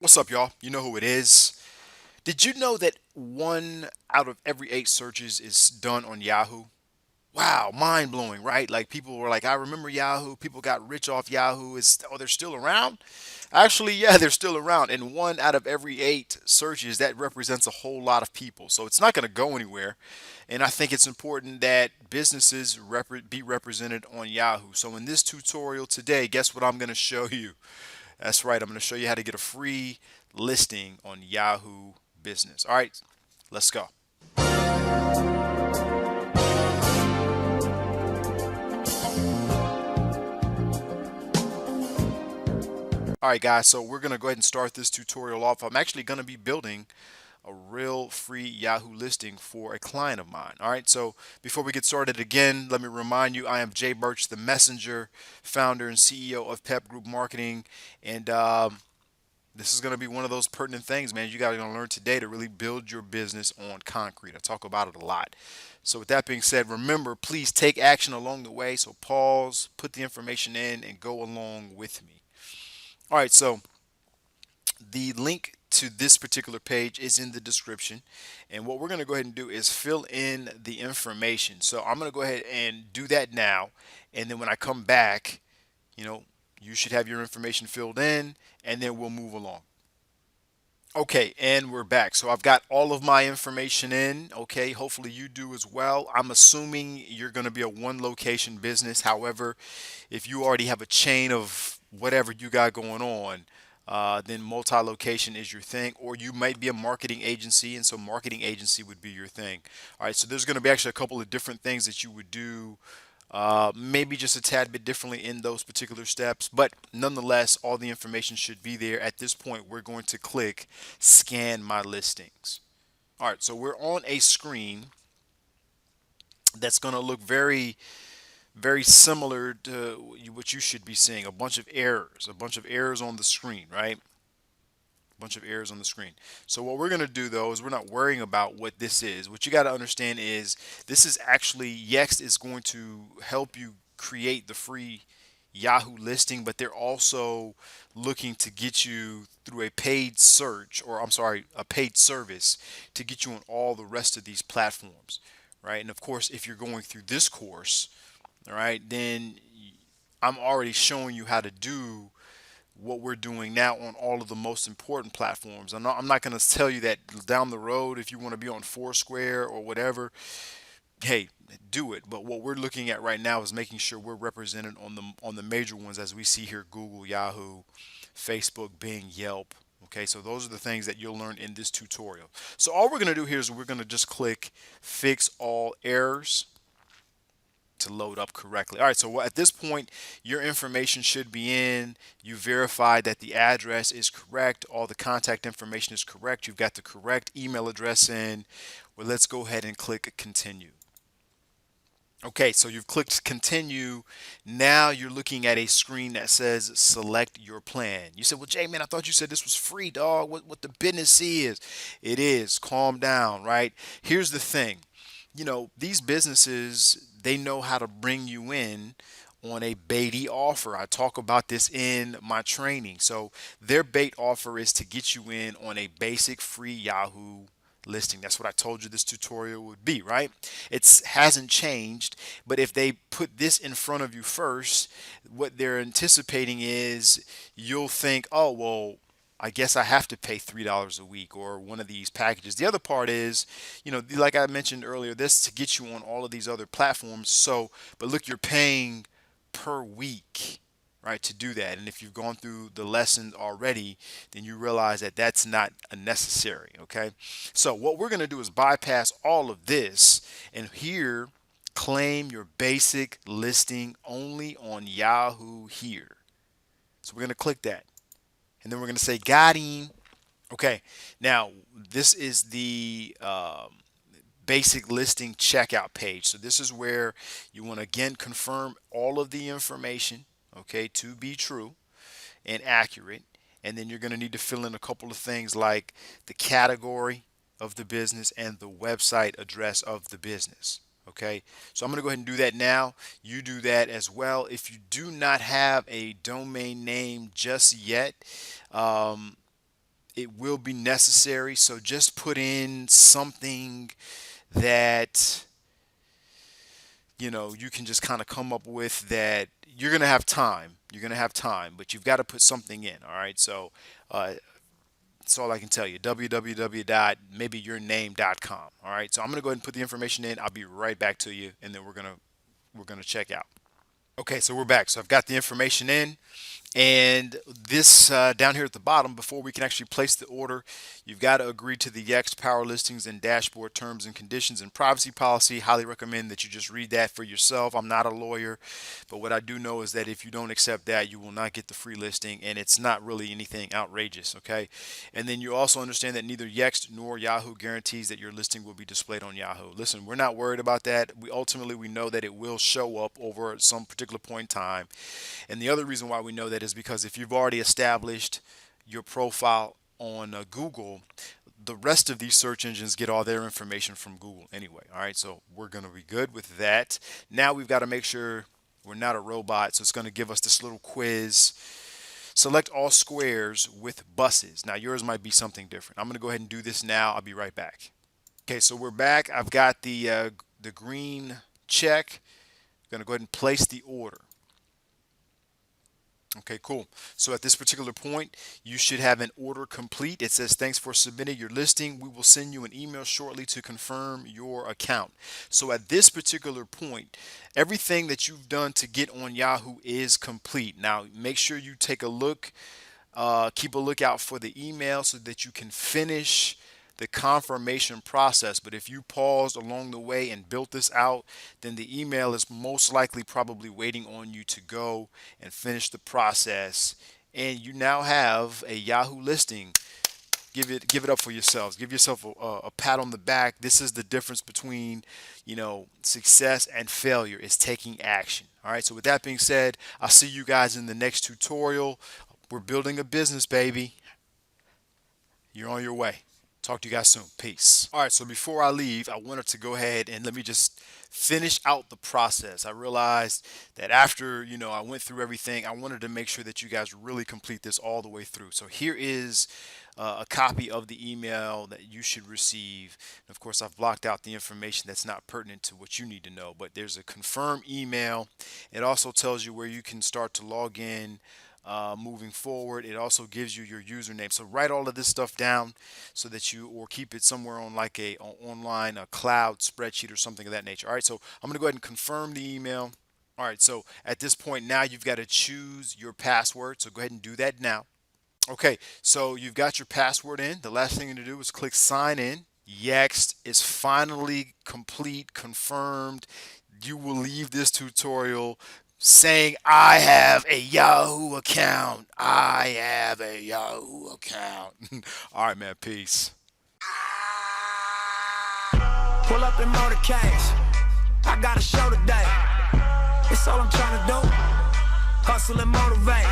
What's up, y'all? You know who it is. Did you know that one out of every eight searches is done on Yahoo? Wow, mind blowing, right? Like people were like, I remember Yahoo. People got rich off Yahoo. They're still around? Actually, yeah, they're still around. And one out of every eight searches, that represents a whole lot of people. So it's not going to go anywhere. And I think it's important that businesses be represented on Yahoo. So in this tutorial today, guess what I'm going to show you? That's right. I'm going to show you how to get a free listing on Yahoo Business. All right, let's go. All right, guys, so we're going to go ahead and start this tutorial off. I'm actually going to be building a real free Yahoo listing for a client of mine. All right, so before we get started again, let me remind you I am Jay Birch, the messenger, founder and CEO of Pep Group Marketing. And this is going to be one of those pertinent things, man. You got to learn today to really build your business on concrete. I talk about it a lot. So, with that being said, remember, please take action along the way. So, pause, put the information in, and go along with me. All right, so the link to this particular page is in the description. And what we're going to go ahead and do is fill in the information. So, I'm going to go ahead and do that now. And then when I come back, you know, you should have your information filled in, and then we'll move along. Okay, and we're back. So I've got all of my information in. Okay, hopefully you do as well. I'm assuming you're going to be a one location business. However, if you already have a chain of whatever you got going on, then multi location is your thing. Or you might be a marketing agency, and so marketing agency would be your thing. All right, so there's going to be actually a couple of different things that you would do, maybe just a tad bit differently in those particular steps, but nonetheless, all the information should be there. At this point, we're going to click scan my listings. All right, so we're on a screen that's going to look very similar to what you should be seeing. A bunch of errors on the screen, right? Bunch of errors on the screen. So what we're going to do though is we're not worrying about what this is. What you got to understand is this is actually Yext is going to help you create the free Yahoo listing, but they're also looking to get you through a paid search, or I'm sorry, a paid service to get you on all the rest of these platforms, right? And of course, if you're going through this course, all right, then I'm already showing you how to do what we're doing now on all of the most important platforms. I'm not going to tell you that down the road, if you want to be on Foursquare or whatever, hey, do it. But what we're looking at right now is making sure we're represented on the major ones as we see here: Google, Yahoo, Facebook, Bing, Yelp. Okay, so those are the things that you'll learn in this tutorial. So all we're going to do here is we're going to just click fix all errors to load up correctly. All right, so at this point, your information should be in. You verified that the address is correct, all the contact information is correct, you've got the correct email address in. Well, let's go ahead and click continue. Okay, so you've clicked continue. Now you're looking at a screen that says select your plan. You said, well, Jay, man, I thought you said this was free, dog. What the business is. It is. Calm down, right? Here's the thing. These businesses, they know how to bring you in on a baity offer. I talk about this in my training. So their bait offer is to get you in on a basic free Yahoo listing. That's what I told you this tutorial would be, right? It hasn't changed, but if they put this in front of you first, what they're anticipating is you'll think, oh, well, I guess I have to pay $3 a week or one of these packages. The other part is, like I mentioned earlier, this to get you on all of these other platforms. So, but look, you're paying per week, right, to do that. And if you've gone through the lesson already, then you realize that that's not a necessary. Okay. So what we're going to do is bypass all of this and here claim your basic listing only on Yahoo here. So we're going to click that. And then we're going to say got him. Okay, now this is the basic listing checkout page. So this is where you want to again confirm all of the information, okay, to be true and accurate. And then you're going to need to fill in a couple of things like the category of the business and the website address of the business. Okay, so I'm going to go ahead and do that now. You do that as well. If you do not have a domain name just yet, um, it will be necessary. So just put in something that you can just kind of come up with that you're going to have time. You're going to have time, but you've got to put something in. All right. So that's all I can tell you. www.maybeyourname.com. All right. So I'm going to go ahead and put the information in. I'll be right back to you, and then we're gonna check out. Okay, so we're back. So I've got the information in. And this down here at the bottom, before we can actually place the order, you've got to agree to the Yext Power Listings and Dashboard Terms and Conditions and Privacy Policy. Highly recommend that you just read that for yourself. I'm not a lawyer, but what I do know is that if you don't accept that, you will not get the free listing, and it's not really anything outrageous, okay? And then you also understand that neither Yext nor Yahoo guarantees that your listing will be displayed on Yahoo. Listen, we're not worried about that. We know that it will show up over some particular point in time. And the other reason why we know that is because if you've already established your profile on Google, the rest of these search engines get all their information from Google anyway. All right, so we're going to be good with that. Now we've got to make sure we're not a robot, so it's going to give us this little quiz. Select all squares with buses. Now yours might be something different. I'm going to go ahead and do this now. I'll be right back. Okay, so we're back. I've got the green check. I'm going to go ahead and place the order. Okay, cool. So at this particular point, you should have an order complete. It says, thanks for submitting your listing. We will send you an email shortly to confirm your account. So at this particular point, everything that you've done to get on Yahoo is complete. Now, make sure you take a look, keep a lookout for the email so that you can finish the confirmation process. But if you paused along the way and built this out, then the email is most likely probably waiting on you to go and finish the process, and you now have a Yahoo listing. Give it up for yourselves. Give yourself a pat on the back. This is the difference between success and failure, is taking action. All right, so with that being said, I'll see you guys in the next tutorial. We're building a business, baby. You're on your way. Talk to you guys soon. Peace. All right, so before I leave, I wanted to go ahead and let me just finish out the process. I realized that after, I went through everything, I wanted to make sure that you guys really complete this all the way through. So here is a copy of the email that you should receive. And of course, I've blocked out the information that's not pertinent to what you need to know, but there's a confirm email. It also tells you where you can start to log in. Moving forward, it also gives you your username. So write all of this stuff down so that or keep it somewhere on like a cloud spreadsheet or something of that nature. All right, so I'm going to go ahead and confirm the email. All right, so at this point now you've got to choose your password. So go ahead and do that now. Okay, so you've got your password in. The last thing to do is click sign in. Yext is finally complete, confirmed. You will leave this tutorial saying, I have a Yahoo account. I have a Yahoo account. All right, man. Peace. Pull up in motorcades. I got a show today. It's all I'm trying to do. Hustle and motivate.